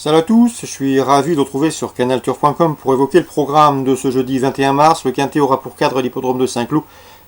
Salut à tous, je suis ravi de vous retrouver sur canalturf.com pour évoquer le programme de ce jeudi 21 mars. Le quintet aura pour cadre l'hippodrome de Saint-Cloud.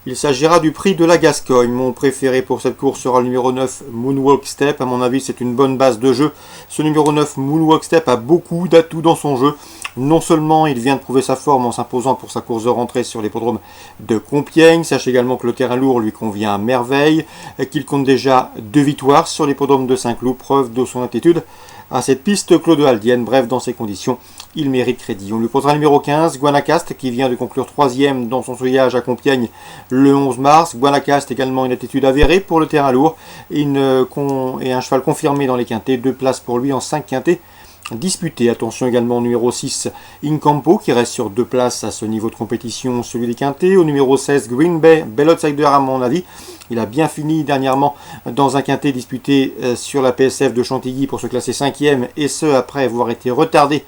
Il s'agira du prix de la Gascogne. Mon préféré pour cette course sera le numéro 9, Moonwalk Step. À mon avis, c'est une bonne base de jeu. Ce numéro 9, Moonwalk Step, a beaucoup d'atouts dans son jeu. Non seulement il vient de prouver sa forme en s'imposant pour sa course de rentrée sur l'hippodrome de Compiègne, sachez également que le terrain lourd lui convient à merveille, qu'il compte déjà 2 victoires sur l'hippodrome de Saint-Cloud, preuve de son attitude à cette piste clodoaldienne. Bref, dans ces conditions, il mérite crédit. On lui posera le numéro 15, Guanacaste, qui vient de conclure 3e dans son feuillage à Compiègne le 11 mars. Guanacaste également une attitude avérée pour le terrain lourd et un cheval confirmé dans les quintets. 2 places pour lui en 5 quintets disputés. Attention également au numéro 6, Incampo, qui reste sur 2 places à ce niveau de compétition, celui des quintets. Au numéro 16, Green Bay, bel outsider à mon avis. Il a bien fini dernièrement dans un quintet disputé sur la PSF de Chantilly pour se classer 5e, et ce après avoir été retardé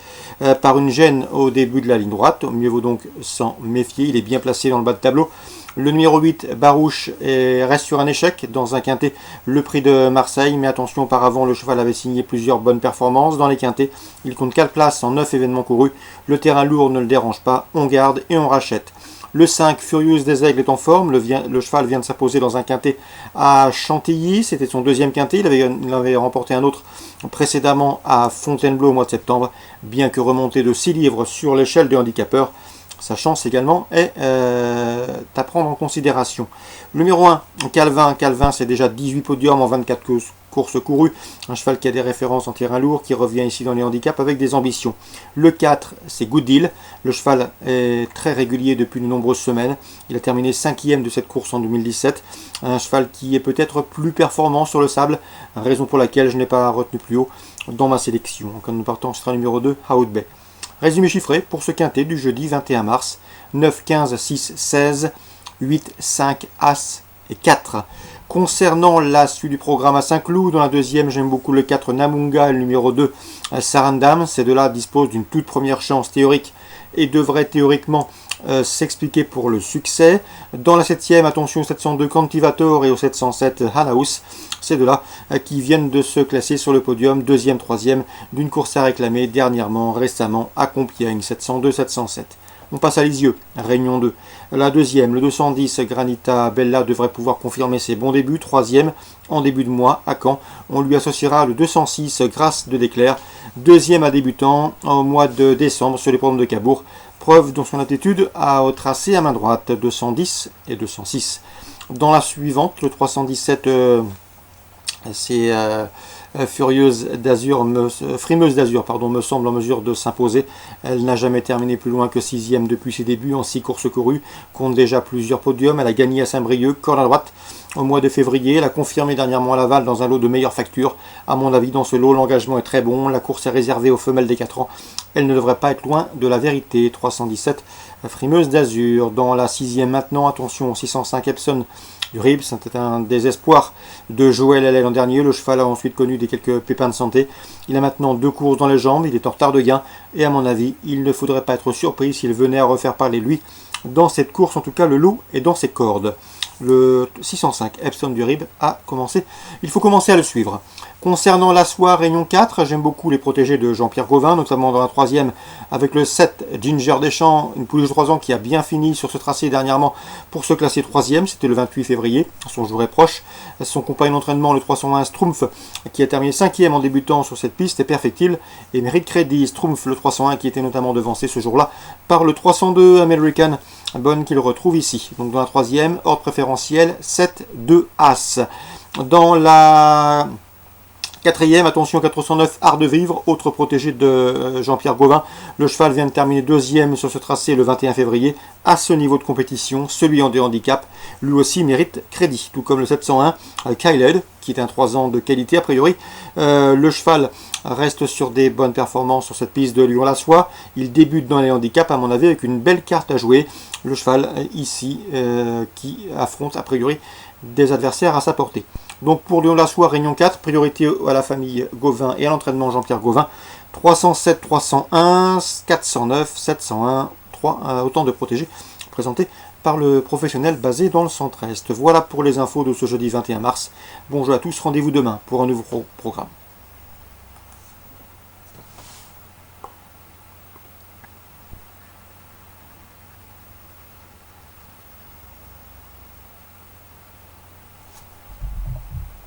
par une gêne au début de la ligne droite. Mieux vaut donc s'en méfier, il est bien placé dans le bas de tableau. Le numéro 8, Barouche, reste sur un échec dans un quintet, le prix de Marseille. Mais attention, auparavant, le cheval avait signé plusieurs bonnes performances dans les quintets. Il compte 4 places en 9 événements courus. Le terrain lourd ne le dérange pas, on garde et on rachète. Le 5, Furious des Aigles, est en forme. Le cheval vient de s'imposer dans un quintet à Chantilly. C'était son 2e quintet. Il avait remporté un autre précédemment à Fontainebleau au mois de septembre. Bien que remonté de 6 livres sur l'échelle des handicapeurs, sa chance également est à prendre en considération. Le numéro 1, Calvin. Calvin, c'est déjà 18 podiums en 24 courses courues. Un cheval qui a des références en terrain lourd, qui revient ici dans les handicaps avec des ambitions. Le 4, c'est Good Deal. Le cheval est très régulier depuis de nombreuses semaines. Il a terminé 5e de cette course en 2017. Un cheval qui est peut-être plus performant sur le sable, raison pour laquelle je n'ai pas retenu plus haut dans ma sélection. Quand nous partons, ce sera le numéro 2, Out Bay. Résumé chiffré pour ce quintet du jeudi 21 mars. 9, 15, 6, 16, 8, 5, As et 4. Concernant la suite du programme à Saint-Cloud, dans la deuxième, j'aime beaucoup le 4, Namunga, et le numéro 2, Sarandam. Ces deux-là disposent d'une toute première chance théorique et devraient théoriquement s'expliquer pour le succès. Dans la 7e, attention au 702 Cantivator et au 707 Hanaus. Ces deux-là qui viennent de se classer sur le podium 2e, 3e d'une course à réclamer récemment à Compiègne, 702-707. On passe à Lisieux, Réunion 2. La deuxième, le 210 Granita Bella devrait pouvoir confirmer ses bons débuts. 3e en début de mois à Caen. On lui associera le 206 Grâce de Déclair. 2e à débutant au mois de décembre sur les programmes de Cabourg. Preuve dans son attitude au tracé à main droite, 210 et 206. Dans la suivante, le 317, c'est Frimeuse d'Azur, me semble en mesure de s'imposer. Elle n'a jamais terminé plus loin que 6e depuis ses débuts en 6 courses courues, compte déjà plusieurs podiums. Elle a gagné à Saint-Brieuc, corde à droite, au mois de février. Elle a confirmé dernièrement à Laval dans un lot de meilleure facture. À mon avis, dans ce lot, l'engagement est très bon. La course est réservée aux femelles des 4 ans. Elle ne devrait pas être loin de la vérité. 317, Frimeuse d'Azur. Dans la 6e maintenant, attention, 605 Epson du Rib, c'était un désespoir de Joël Hellel l'an dernier. Le cheval a ensuite connu quelques pépins de santé. Il a maintenant 2 courses dans les jambes, il est en retard de gain, et à mon avis, il ne faudrait pas être surpris s'il venait à refaire parler lui dans cette course. En tout cas, le lot est dans ses cordes. Le 605 Epson du Rib a commencé. Il faut commencer à le suivre. Concernant la soirée Réunion 4, j'aime beaucoup les protégés de Jean-Pierre Gauvin, notamment dans la 3e avec le 7 Ginger Deschamps, une pouliche de 3 ans qui a bien fini sur ce tracé dernièrement pour se classer 3e. C'était le 28 février, son jour est proche. Son compagnon d'entraînement, le 301 Strumpf, qui a terminé 5e en débutant sur cette piste, est perfectible et mérite crédit. Strumpf, le 301, qui était notamment devancé ce jour-là par le 302 American Bonne qu'il retrouve ici. Donc dans la 3e, ordre préférentiel 7-2 As. Dans la 4e, attention, 409 Art de Vivre, autre protégé de Jean-Pierre Gauvin. Le cheval vient de terminer 2e sur ce tracé le 21 février. À ce niveau de compétition, celui en handicap, lui aussi mérite crédit. Tout comme le 701 Kyled, qui est un 3 ans de qualité a priori. Le cheval reste sur des bonnes performances sur cette piste de Lyon-la-Soie. Il débute dans les handicaps, à mon avis, avec une belle carte à jouer. Le cheval ici qui affronte a priori des adversaires à sa portée. Donc pour Lyon-la-Soie, Réunion 4, priorité à la famille Gauvin et à l'entraînement Jean-Pierre Gauvin. 307, 301, 409, 701, autant de protégés présentés par le professionnel basé dans le centre-est. Voilà pour les infos de ce jeudi 21 mars. Bonjour à tous, rendez-vous demain pour un nouveau programme.